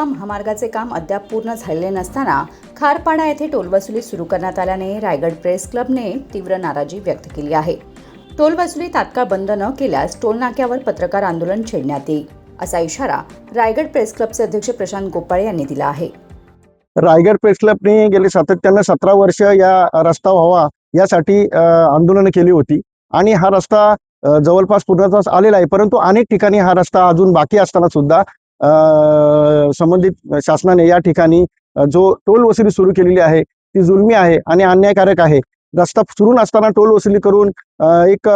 गोवा महामार्गाचे काम अद्याप पूर्ण झालेले नसताना खारपाडा येथे टोलवसुली सुरू करण्यात आल्याने रायगड प्रेस क्लबने तीव्र नाराजी व्यक्त केली आहे. टोलवसुली तात्काळ बंद न केल्यास टोल नाक्यावर पत्रकार आंदोलन छेडण्यात येईल, असा इशारा रायगड प्रेस क्लबचे अध्यक्ष प्रशांत गोपाळे यांनी दिला आहे. रायगड प्रेस क्लबने गेले सातत्यानं 17 वर्ष या रस्ता व्हावा यासाठी आंदोलनं केली होती आणि हा रस्ता जवळपास पूर्णत्वास आलेला आहे. परंतु अनेक ठिकाणी हा रस्ता अजून बाकी असताना सुद्धा संबंधित शासनाने या ठिकाणी जो टोल वसुली सुरू केलेली आहे ती जुलमी आहे आणि अन्यायकारक आहे. रस्ता सुरू नसताना टोल वसुली करून एक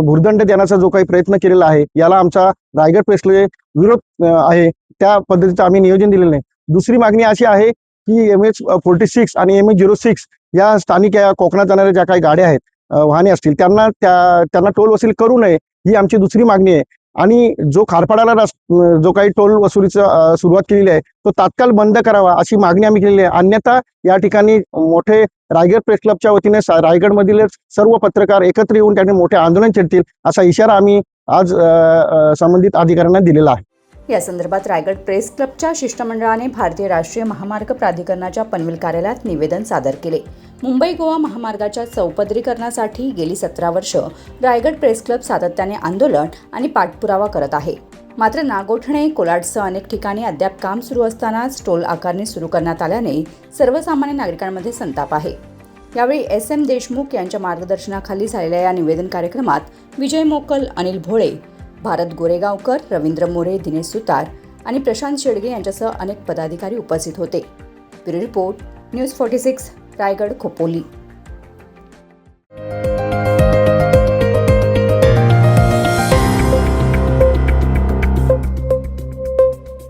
भुर्दंड देण्याचा जो काही प्रयत्न केलेला आहे याला आमचा रायगड प्रेसला विरोध आहे. त्या पद्धतीचं आम्ही नियोजन दिलेलं नाही. दुसरी मागणी अशी आहे की MH46 आणि MH06 या स्थानिक या कोकणात जाणाऱ्या ज्या काही गाड्या आहेत, वाहने असतील, त्यांना टोल वसुली करू नये ही आमची दुसरी मागणी आहे. आणि जो खारपाडाला जो काही टोल वसुलीचा सुरुवात केलेली आहे तो तात्काळ बंद करावा अशी मागणी आम्ही केलेली आहे. अन्यथा या ठिकाणी मोठे रायगड प्रेस क्लबच्या वतीने रायगडमधील सर्व पत्रकार एकत्र येऊन त्यांनी मोठे आंदोलन छेडतील असा इशारा आम्ही आज संबंधित अधिकाऱ्यांना दिलेला आहे. या संदर्भात रायगड प्रेस क्लबच्या शिष्टमंडळाने भारतीय राष्ट्रीय महामार्ग प्राधिकरणाच्या पनवेल कार्यालयात निवेदन सादर केले. मुंबई गोवा महामार्गाच्या चौपदरीकरणासाठी गेली 17 वर्ष रायगड प्रेस क्लब सातत्याने आंदोलन आणि पाठपुरावा करत आहे. मात्र नागोठणे, कोलाडसह अनेक ठिकाणी अद्याप काम सुरू असतानाच टोल आकारणी सुरू करण्यात आल्याने सर्वसामान्य नागरिकांमध्ये संताप आहे. यावेळी SM देशमुख यांच्या मार्गदर्शनाखाली झालेल्या या निवेदन कार्यक्रमात विजय मोकल, अनिल भोळे, भारत गोरेगावकर, रवींद्र मोरे, दिनेश सुतार आणि प्रशांत शेडगे यांच्यासह अनेक पदाधिकारी उपस्थित होते. Bureau report, news 46, Raigad, Khopoli.